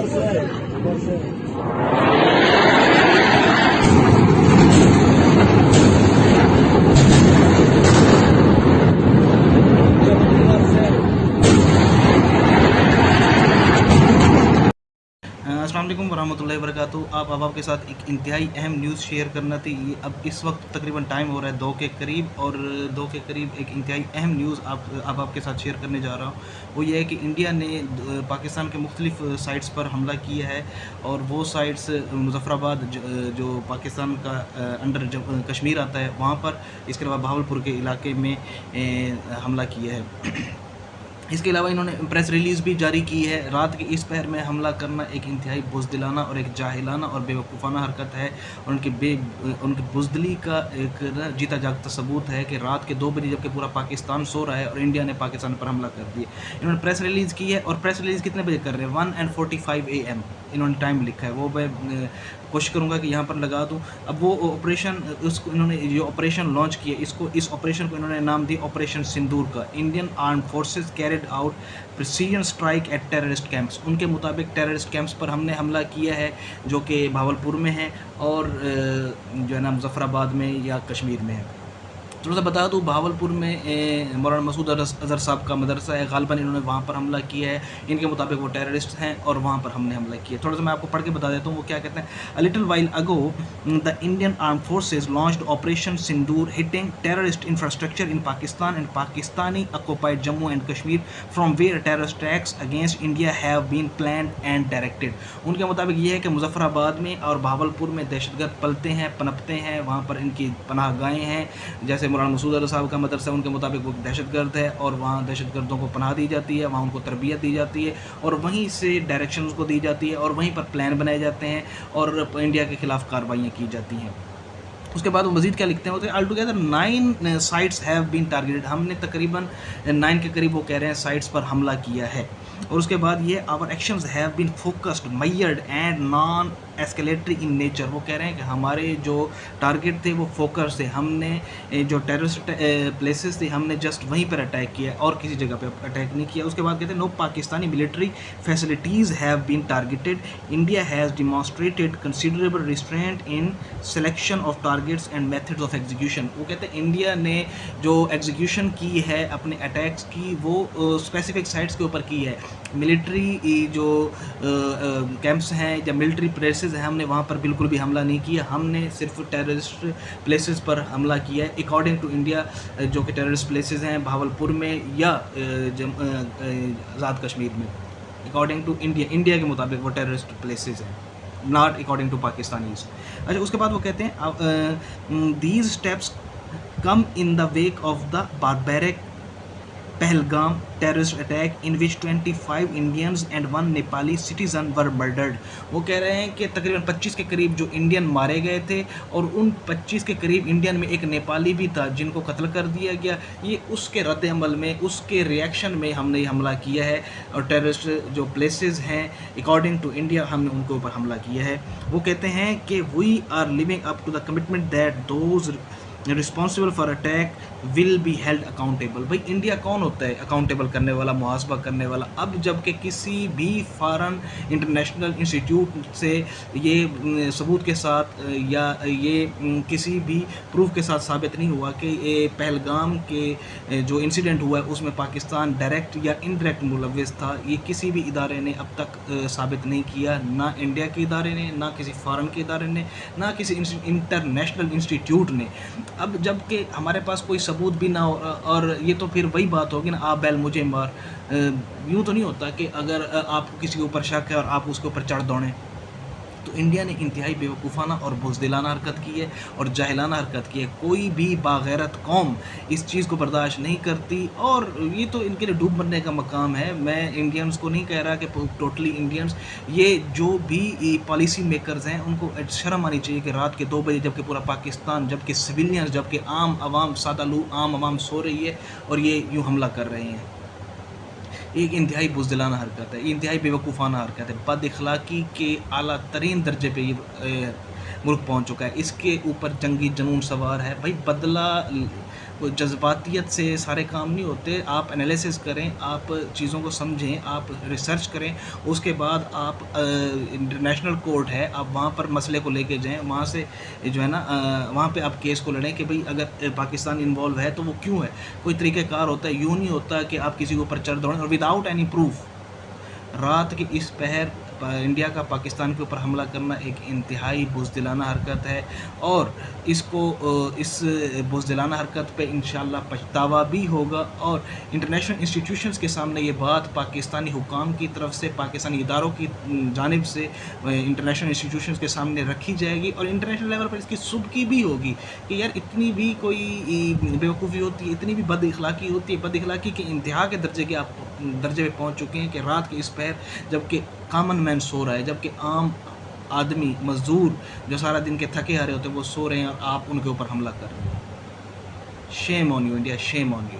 अस्सलाम वालेकुम वरहमतुल्लाहि वबरकातुहू। अब आपके साथ एक इंतहाई अहम न्यूज़ शेयर करना थी। ये अब इस वक्त तकरीबन टाइम हो रहा है 2 के करीब, और 2 के करीब एक इंतहाई अहम न्यूज़ आपके साथ शेयर करने जा रहा हूँ। वो ये है कि इंडिया ने पाकिस्तान के मुख्तलिफ साइट्स पर हमला किया है, और वो साइट्स मुज़फ़्फ़राबाद जो पाकिस्तान का अंडर कश्मीर आता है वहाँ पर, इसके अलावा बहावलपुर के इलाके में हमला किया है। इसके अलावा इन्होंने प्रेस रिलीज़ भी जारी की है। रात के इस पहर में हमला करना एक इंतहाई बुज़दिलाना और एक जाहिलाना और बेवकूफ़ाना हरकत है, और उनकी बुज़दिली का एक जीता जागता सबूत है कि रात के 2 बजे जबकि पूरा पाकिस्तान सो रहा है और इंडिया ने पाकिस्तान पर हमला कर दिया। इन्होंने प्रेस रिलीज़ की है, और प्रेस रिलीज़ कितने बजे कर रहे हैं? 1:45 AM इन्होंने टाइम लिखा है। वो मैं कोशिश करूँगा कि यहाँ पर लगा दूँ। अब वो ऑपरेशन, उसको इन्होंने जो ऑपरेशन लॉन्च किया, इस ऑपरेशन को इन्होंने नाम दिया ऑपरेशन सिंदूर का। Indian armed forces carried out precision strike at terrorist camps. उनके मुताबिक टेररिस्ट कैंप्स पर हमने हमला किया है, जो कि बहावलपुर में है और जो है ना मुज़फ़्फ़राबाद में या कश्मीर में है। थोड़ा सा बता दूँ, बहावलपुर में मौलाना मसूद अज़हर साहब का मदरसा है, ग़ालिबन इन्होंने वहाँ पर हमला किया है। इनके मुताबिक वो टेररिस्ट हैं और वहाँ पर हमने हमला किया। थोड़ा सा मैं आपको पढ़ के बता देता हूँ वो क्या कहते हैं। A little while ago the Indian armed forces launched operation Sindoor hitting terrorist infrastructure in Pakistan and Pakistani occupied Jammu and Kashmir from where terrorist attacks against India have been planned and directed. उनके मुताबिक ये है कि मुज़फ़्फ़राबाद में और बहावलपुर में दहशतगर्द पलते हैं, पनपते हैं, वहाँ पर इनकी पनाहगाहें हैं। जैसे मौलाना मसूद अज़हर साहब का मदरसा, उनके मुताबिक वो दहशतगर्द है और वहाँ दहशतगर्दों को पनाह दी जाती है, वहाँ उनको तरबियत दी जाती है और वहीं से डायरेक्शंस को दी जाती है और वहीं पर प्लान बनाए जाते हैं और इंडिया के ख़िलाफ़ कार्रवाइयाँ की जाती हैं। उसके बाद वो मज़ीद क्या लिखते हैं, होते all together 9 sites have been targeted. हमने तकरीबन 9 के करीब वो कह रहे हैं साइट्स पर हमला किया है। और उसके बाद ये our actions have been focused measured and non escalatory in nature. वो कह रहे हैं कि हमारे जो टारगेट थे वो फोकस थे। हमने जो टेररिस्ट प्लेसेस थे हमने जस्ट वहीं पर अटैक किया और किसी जगह पे अटैक नहीं किया। उसके बाद कहते हैं no Pakistani military facilities have been targeted. India has demonstrated considerable restraint in selection of targets and methods of execution. वो कहते हैं इंडिया ने जो एग्जीक्यूशन की है अपने अटैक्स की वो स्पेसिफिक साइट्स के ऊपर की है। मिलिट्री जो कैंप्स हैं या मिलिट्री प्लेसेस हैं हमने वहाँ पर बिल्कुल भी हमला नहीं किया। हमने सिर्फ टेररिस्ट प्लेसेस पर हमला किया है अकॉर्डिंग टू इंडिया, जो कि टेररिस्ट प्लेसेस हैं बहावलपुर में या आज़ाद कश्मीर में। अकॉर्डिंग टू इंडिया के मुताबिक वो टेररिस्ट प्लेसेस हैं, नॉट अकॉर्डिंग टू पाकिस्तानीज़। अच्छा, उसके बाद वो कहते हैं these steps come in the wake of the barbaric Pahalgam terrorist attack in which 25 Indians and 1 Nepali citizen were murdered. वो कह रहे हैं कि तकरीबन 25 के करीब जो इंडियन मारे गए थे और उन 25 के करीब इंडियन में एक नेपाली भी था जिनको कत्ल कर दिया गया। ये उसके रद्द अमल में, उसके रिएक्शन में हमने ये हमला किया है और टेररिस्ट जो प्लेसेस हैं अकॉर्डिंग टू इंडिया हमने उनके ऊपर हमला किया है। वो कहते हैं कि we are living up to the commitment that those responsible for attack will be held accountable. भाई इंडिया कौन होता है अकाउंटेबल करने वाला, मुहासबा करने वाला? अब जबकि किसी भी फॉरेन इंटरनेशनल इंस्टीट्यूट से ये सबूत के साथ या ये किसी भी प्रूफ के साथ साबित नहीं हुआ कि ये पहलगाम के जो इंसिडेंट हुआ है उसमें पाकिस्तान डायरेक्ट या इनडायरेक्ट मुलव्विस था, ये किसी भी इदारे ने अब तक साबित नहीं किया। ना इंडिया के इदारे ने, ना किसी फॉरेन के इदारे ने, ना किसी इंटरनेशनल इंस्टीट्यूट ने। अब जबकि हमारे पास कोई सबूत भी ना हो, और ये तो फिर वही बात होगी ना, आप बैल मुझे मार। यूँ तो नहीं होता कि अगर आपको किसी के ऊपर शक है और आप उसके ऊपर चढ़ दौड़ें। तो इंडिया ने इंतहाई बेवकूफ़ाना और बुज़दिलाना हरकत की है और जाहिलाना हरकत की है। कोई भी बागैरत कौम इस चीज़ को बर्दाश्त नहीं करती और ये तो इनके लिए डूब मरने का मकाम है। मैं इंडियंस को नहीं कह रहा कि टोटली इंडियंस, ये जो भी पॉलिसी मेकर्स हैं उनको शर्म आनी चाहिए कि रात के 2 बजे जबकि पूरा पाकिस्तान, जबकि सिविलियंस, जबकि आम आवाम, सादा लू आम आवाम सो रही है और ये यूँ हमला कर रहे हैं। एक इंतहाई बुज़दिलाना हरकत है, इंतहाई बेवकूफ़ाना हरकत है। बद अखलाक़ी के आला तरीन दर्जे पे ये मुल्क पहुँच चुका है। इसके ऊपर जंगी जुनून सवार है। भाई बदला वो जज़्बातियत से सारे काम नहीं होते। आप एनालिसिस करें, आप चीज़ों को समझें, आप रिसर्च करें, उसके बाद आप इंटरनेशनल कोर्ट है, आप वहाँ पर मसले को लेके जाएँ, वहाँ से जो है ना वहाँ पे आप केस को लड़ें कि भई अगर पाकिस्तान इन्वॉल्व है तो वो क्यों है? कोई तरीक़ेकार होता है, यूँ नहीं होता कि आप किसी के ऊपर चढ़ दौड़ें और विदाउट एनी प्रूफ रात के इस पहर इंडिया का पाकिस्तान के ऊपर हमला करना एक इंतहाई बुज़दिलाना हरकत है और इसको इस बुज़दिलाना हरकत पे इंशाअल्लाह पछतावा भी होगा और इंटरनेशनल इंस्टीट्यूशंस के सामने ये बात पाकिस्तानी हुकाम की तरफ से, पाकिस्तानी इदारों की जानिब से इंटरनेशनल इंस्टीट्यूशंस के सामने रखी जाएगी और इंटरनेशनल लेवल पर इसकी सुबकी भी होगी कि यार इतनी भी कोई बेवकूफ़ी होती है, इतनी भी बद-इख़लाक़ी होती है, बद-इख़लाक़ी के इंतहा के दर्जे पे पहुँच चुके हैं कि रात के इस पहर जबकि कॉमन मैन सो रहा है, जबकि आम आदमी, मज़दूर जो सारा दिन के थके हारे होते हैं वो सो रहे हैं और आप उनके ऊपर हमला कर रहे हैं। Shame on you India, shame on you.